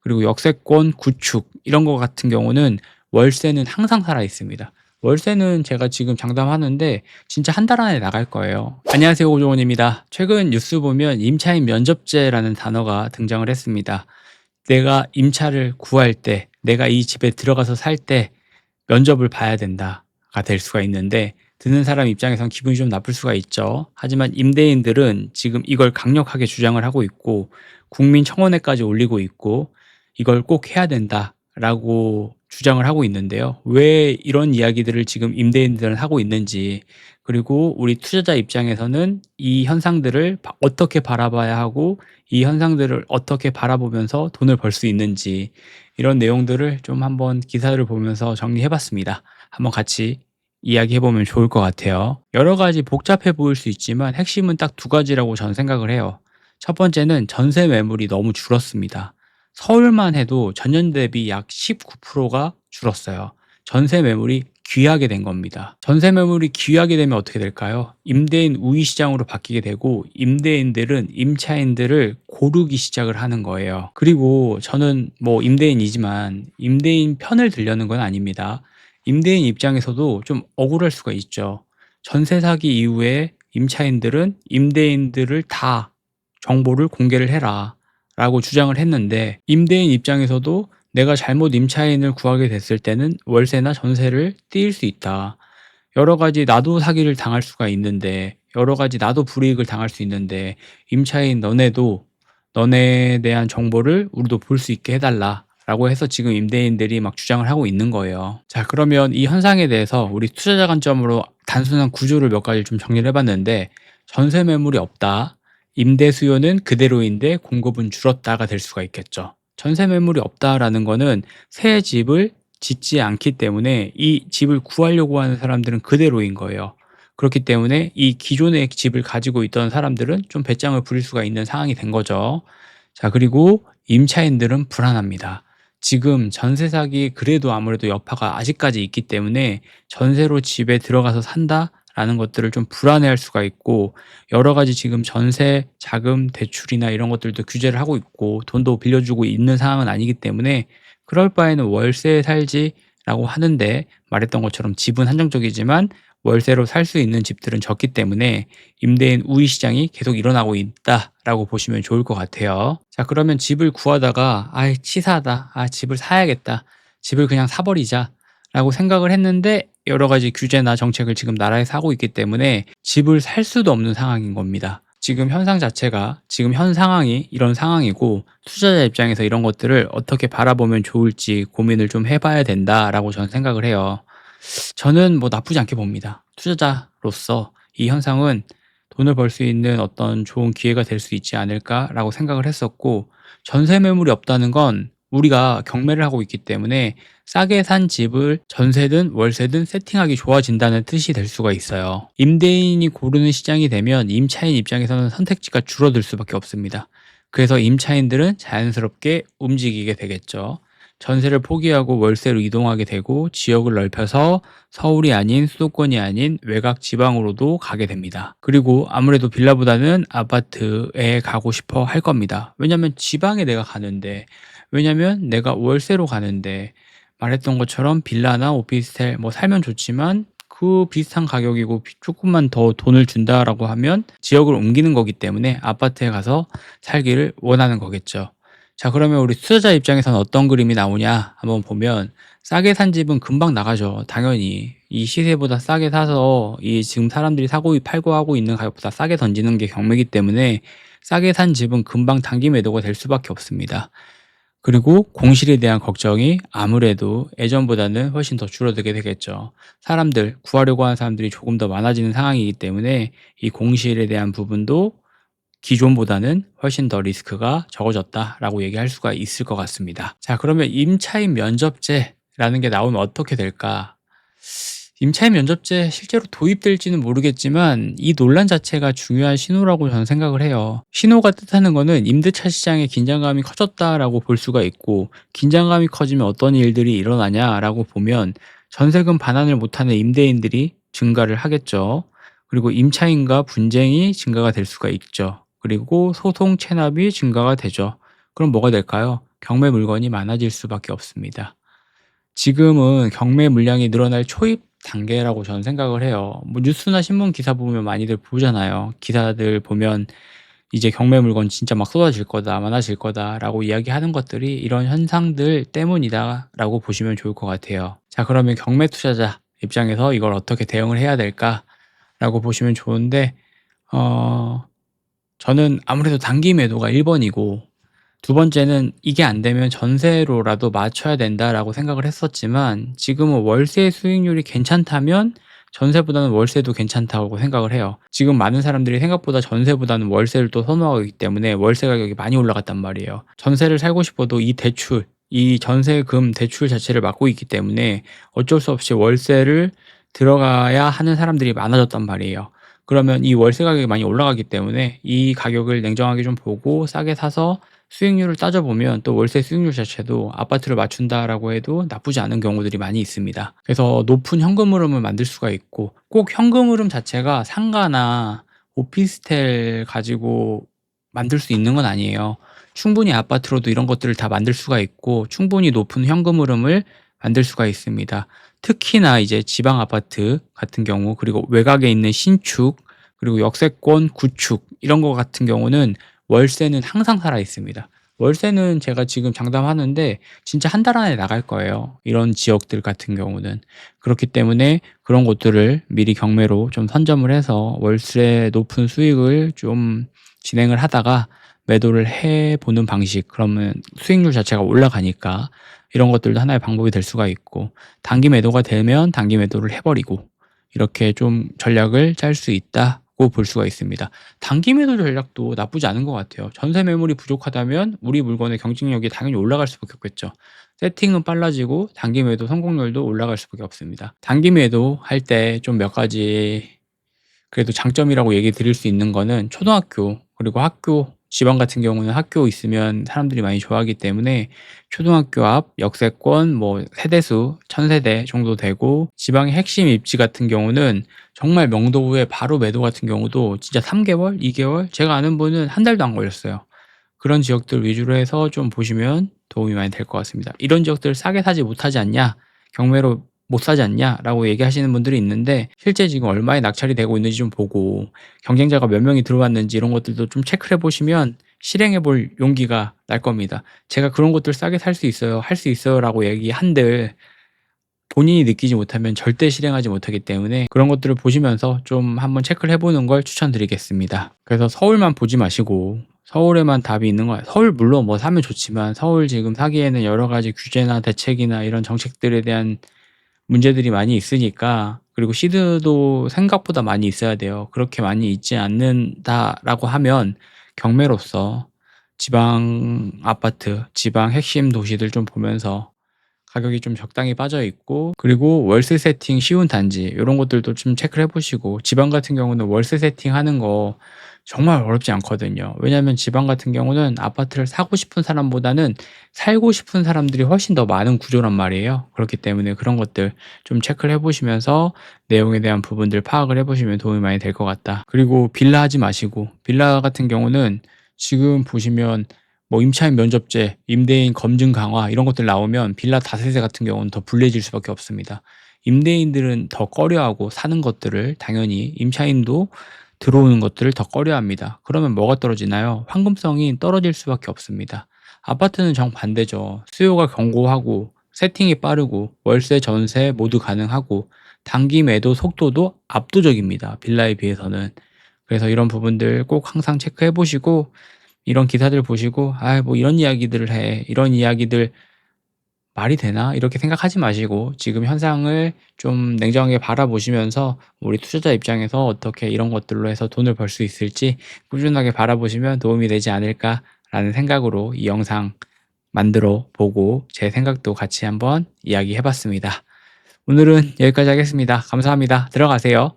그리고 역세권 구축 이런 거 같은 경우는 월세는 항상 살아 있습니다. 월세는 제가 지금 장담하는데 진짜 한 달 안에 나갈 거예요. 안녕하세요, 오종원입니다. 최근 뉴스 보면 임차인 면접제라는 단어가 등장을 했습니다. 내가 임차를 구할 때, 내가 이 집에 들어가서 살 때 면접을 봐야 된다가 될 수가 있는데, 듣는 사람 입장에선 기분이 좀 나쁠 수가 있죠. 하지만 임대인들은 지금 이걸 강력하게 주장을 하고 있고 국민청원에까지 올리고 있고 이걸 꼭 해야 된다라고 주장을 하고 있는데요. 왜 이런 이야기들을 지금 임대인들은 하고 있는지, 그리고 우리 투자자 입장에서는 이 현상들을 어떻게 바라봐야 하고 이 현상들을 어떻게 바라보면서 돈을 벌 수 있는지, 이런 내용들을 좀 한번 기사를 보면서 정리해 봤습니다. 한번 같이 이야기해 보면 좋을 것 같아요. 여러 가지 복잡해 보일 수 있지만 핵심은 딱 두 가지라고 저는 생각을 해요. 첫 번째는 전세 매물이 너무 줄었습니다. 서울만 해도 전년 대비 약 19%가 줄었어요. 전세 매물이 귀하게 된 겁니다. 전세 매물이 귀하게 되면 어떻게 될까요? 임대인 우위 시장으로 바뀌게 되고 임대인들은 임차인들을 고르기 시작을 하는 거예요. 그리고 저는 뭐 임대인이지만 임대인 편을 들려는 건 아닙니다. 임대인 입장에서도 좀 억울할 수가 있죠. 전세 사기 이후에 임차인들은 임대인들을 다 정보를 공개를 해라 라고 주장을 했는데, 임대인 입장에서도 내가 잘못 임차인을 구하게 됐을 때는 월세나 전세를 떼일 수 있다. 여러 가지 나도 사기를 당할 수가 있는데, 여러 가지 나도 불이익을 당할 수 있는데, 임차인 너네도 너네에 대한 정보를 우리도 볼 수 있게 해달라 라고 해서 지금 임대인들이 막 주장을 하고 있는 거예요. 자, 그러면 이 현상에 대해서 우리 투자자 관점으로 단순한 구조를 몇 가지 좀 정리를 해봤는데, 전세 매물이 없다, 임대 수요는 그대로인데 공급은 줄었다가 될 수가 있겠죠. 전세 매물이 없다라는 거는 새 집을 짓지 않기 때문에 이 집을 구하려고 하는 사람들은 그대로인 거예요. 그렇기 때문에 이 기존의 집을 가지고 있던 사람들은 좀 배짱을 부릴 수가 있는 상황이 된 거죠. 자, 그리고 임차인들은 불안합니다. 지금 전세 사기 그래도 아무래도 여파가 아직까지 있기 때문에 전세로 집에 들어가서 산다라는 것들을 좀 불안해할 수가 있고, 여러 가지 지금 전세 자금 대출이나 이런 것들도 규제를 하고 있고 돈도 빌려주고 있는 상황은 아니기 때문에 그럴 바에는 월세에 살지라고 하는데, 말했던 것처럼 집은 한정적이지만 월세로 살 수 있는 집들은 적기 때문에 임대인 우위 시장이 계속 일어나고 있다라고 보시면 좋을 것 같아요. 자, 그러면 집을 구하다가 치사하다, 집을 사야겠다, 집을 그냥 사버리자 라고 생각을 했는데, 여러 가지 규제나 정책을 지금 나라에서 하고 있기 때문에 집을 살 수도 없는 상황인 겁니다. 지금 현상 자체가, 지금 현 상황이 이런 상황이고, 투자자 입장에서 이런 것들을 어떻게 바라보면 좋을지 고민을 좀 해봐야 된다라고 저는 생각을 해요. 저는 뭐 나쁘지 않게 봅니다. 투자자로서 이 현상은 돈을 벌 수 있는 어떤 좋은 기회가 될 수 있지 않을까라고 생각을 했었고, 전세 매물이 없다는 건 우리가 경매를 하고 있기 때문에 싸게 산 집을 전세든 월세든 세팅하기 좋아진다는 뜻이 될 수가 있어요. 임대인이 고르는 시장이 되면 임차인 입장에서는 선택지가 줄어들 수밖에 없습니다. 그래서 임차인들은 자연스럽게 움직이게 되겠죠. 전세를 포기하고 월세로 이동하게 되고 지역을 넓혀서 서울이 아닌 수도권이 아닌 외곽 지방으로도 가게 됩니다. 그리고 아무래도 빌라보다는 아파트에 가고 싶어 할 겁니다. 왜냐면 지방에 내가 가는데, 왜냐면 내가 월세로 가는데, 말했던 것처럼 빌라나 오피스텔 뭐 살면 좋지만 그 비슷한 가격이고 조금만 더 돈을 준다라고 하면 지역을 옮기는 거기 때문에 아파트에 가서 살기를 원하는 거겠죠. 자, 그러면 우리 투자자 입장에서는 어떤 그림이 나오냐 한번 보면, 싸게 산 집은 금방 나가죠. 당연히 이 시세보다 싸게 사서 이 지금 사람들이 사고 팔고 하고 있는 가격보다 싸게 던지는 게 경매이기 때문에 싸게 산 집은 금방 단기 매도가 될 수밖에 없습니다. 그리고 공실에 대한 걱정이 아무래도 예전보다는 훨씬 더 줄어들게 되겠죠. 사람들, 구하려고 하는 사람들이 조금 더 많아지는 상황이기 때문에 이 공실에 대한 부분도 기존보다는 훨씬 더 리스크가 적어졌다라고 얘기할 수가 있을 것 같습니다. 자, 그러면 임차인 면접제라는 게 나오면 어떻게 될까? 임차인 면접제 실제로 도입될지는 모르겠지만 이 논란 자체가 중요한 신호라고 저는 생각을 해요. 신호가 뜻하는 거는 임대차 시장의 긴장감이 커졌다라고 볼 수가 있고, 긴장감이 커지면 어떤 일들이 일어나냐라고 보면 전세금 반환을 못하는 임대인들이 증가를 하겠죠. 그리고 임차인과 분쟁이 증가가 될 수가 있죠. 그리고 소송 체납이 증가가 되죠. 그럼 뭐가 될까요? 경매 물건이 많아질 수밖에 없습니다. 지금은 경매 물량이 늘어날 초입 단계라고 저는 생각을 해요. 뭐 뉴스나 신문 기사 보면 많이들 보잖아요. 기사들 보면 이제 "경매 물건 진짜 막 쏟아질 거다. 많아질 거다."라고 이야기하는 것들이 이런 현상들 때문이다라고 보시면 좋을 것 같아요. 자, 그러면 경매 투자자 입장에서 '이걸 어떻게 대응을 해야 될까?'라고 보시면 좋은데, 어 저는 아무래도 단기 매도가 1 번이고, 두 번째는 '이게 안 되면 전세로라도 맞춰야 된다.'라고 생각을 했었지만, 지금은 월세 수익률이 괜찮다면 전세보다는 월세도 괜찮다고 생각을 해요. 지금 많은 사람들이 생각보다 전세보다는 월세를 또 선호하기 때문에 월세 가격이 많이 올라갔단 말이에요. 전세를 살고 싶어도 이 대출, 이 전세금 대출 자체를 막고 있기 때문에 어쩔 수 없이 월세를 들어가야 하는 사람들이 많아졌단 말이에요. 그러면 이 월세 가격이 많이 올라가기 때문에 이 가격을 냉정하게 좀 보고 싸게 사서 수익률을 따져보면, 또 월세 수익률 자체도 아파트를 맞춘다라고 해도 나쁘지 않은 경우들이 많이 있습니다. 그래서 높은 현금 흐름을 만들 수가 있고, 꼭 현금 흐름 자체가 상가나 오피스텔 가지고 만들 수 있는 건 아니에요. 충분히 아파트로도 이런 것들을 다 만들 수가 있고, 충분히 높은 현금 흐름을 만들 수가 있습니다. 특히나 이제 지방 아파트 같은 경우, 그리고 외곽에 있는 신축, 그리고 역세권 구축, 이런 거 같은 경우는 월세는 항상 살아 있습니다. 월세는 제가 지금 장담하는데 진짜 한 달 안에 나갈 거예요, 이런 지역들 같은 경우는. 그렇기 때문에 그런 곳들을 미리 경매로 좀 선점을 해서 월세 높은 수익을 좀 진행을 하다가 매도를 해 보는 방식, 그러면 수익률 자체가 올라가니까 이런 것들도 하나의 방법이 될 수가 있고, 단기 매도가 되면 단기 매도를 해 버리고, 이렇게 좀 전략을 짤 수 있다고 볼 수가 있습니다. 단기 매도 전략도 나쁘지 않은 것 같아요. 전세 매물이 부족하다면 우리 물건의 경쟁력이 당연히 올라갈 수밖에 없겠죠. 세팅은 빨라지고 단기 매도 성공률도 올라갈 수밖에 없습니다. 단기 매도 할 때 좀 몇 가지 그래도 장점이라고 얘기 드릴 수 있는 거는, 초등학교 그리고 학교, 지방 같은 경우는 학교 있으면 사람들이 많이 좋아하기 때문에 초등학교 앞 역세권 뭐 세대수 1,000세대 정도 되고, 지방의 핵심 입지 같은 경우는 정말 명도구에 바로 매도 같은 경우도 진짜 3개월, 2개월, 제가 아는 분은 한 달도 안 걸렸어요. 그런 지역들 위주로 해서 좀 보시면 도움이 많이 될 것 같습니다. "이런 지역들 싸게 사지 못하지 않냐? 경매로 못 사지 않냐?"라고 얘기하시는 분들이 있는데, 실제 지금 얼마에 낙찰이 되고 있는지 좀 보고, 경쟁자가 몇 명이 들어왔는지 이런 것들도 좀 체크를 해 보시면 실행해 볼 용기가 날 겁니다. 제가 "그런 곳들 싸게 살 수 있어요. 할 수 있어요."라고 얘기한들 본인이 느끼지 못하면 절대 실행하지 못하기 때문에, 그런 것들을 보시면서 좀 한번 체크를 해 보는 걸 추천드리겠습니다. 그래서 서울만 보지 마시고 서울에만 답이 있는 거예요. 서울 물론 뭐 사면 좋지만, 서울 지금 사기에는 여러 가지 규제나 대책이나 이런 정책들에 대한 문제들이 많이 있으니까, 그리고 시드도 생각보다 많이 있어야 돼요. 그렇게 많이 있지 않는다라고 하면 경매로서 지방 아파트, 지방 핵심 도시들 좀 보면서 가격이 좀 적당히 빠져 있고, 그리고 월세 세팅 쉬운 단지 요런 것들도 좀 체크를 해 보시고, 지방 같은 경우는 월세 세팅하는 거 정말 어렵지 않거든요. 왜냐하면 지방 같은 경우는 아파트를 사고 싶은 사람보다는 살고 싶은 사람들이 훨씬 더 많은 구조란 말이에요. 그렇기 때문에 그런 것들 좀 체크를 해 보시면서 내용에 대한 부분들 파악을 해 보시면 도움이 많이 될 것 같다. 그리고 빌라 하지 마시고, 빌라 같은 경우는 지금 보시면 뭐 임차인 면접제, 임대인 검증 강화 이런 것들 나오면 빌라 다세대 같은 경우는 더 불리해질 수밖에 없습니다. 임대인들은 더 꺼려하고 사는 것들을, 당연히 임차인도 들어오는 것들을 더 꺼려합니다. 그러면 뭐가 떨어지나요? 황금성이 떨어질 수밖에 없습니다. 아파트는 정반대죠. 수요가 견고하고 세팅이 빠르고 월세, 전세 모두 가능하고 단기 매도 속도도 압도적입니다, 빌라에 비해서는. 그래서 이런 부분들 꼭 항상 체크해 보시고, 이런 기사들 보시고 '아 뭐 이런 이야기들을 해. 이런 이야기들 말이 되나?' 이렇게 생각하지 마시고, 지금 현상을 좀 냉정하게 바라보시면서 우리 투자자 입장에서 어떻게 이런 것들로 해서 돈을 벌 수 있을지 꾸준하게 바라보시면 도움이 되지 않을까라는 생각으로 이 영상 만들어 보고 제 생각도 같이 한번 이야기해 봤습니다. 오늘은 여기까지 하겠습니다. 감사합니다. 들어가세요.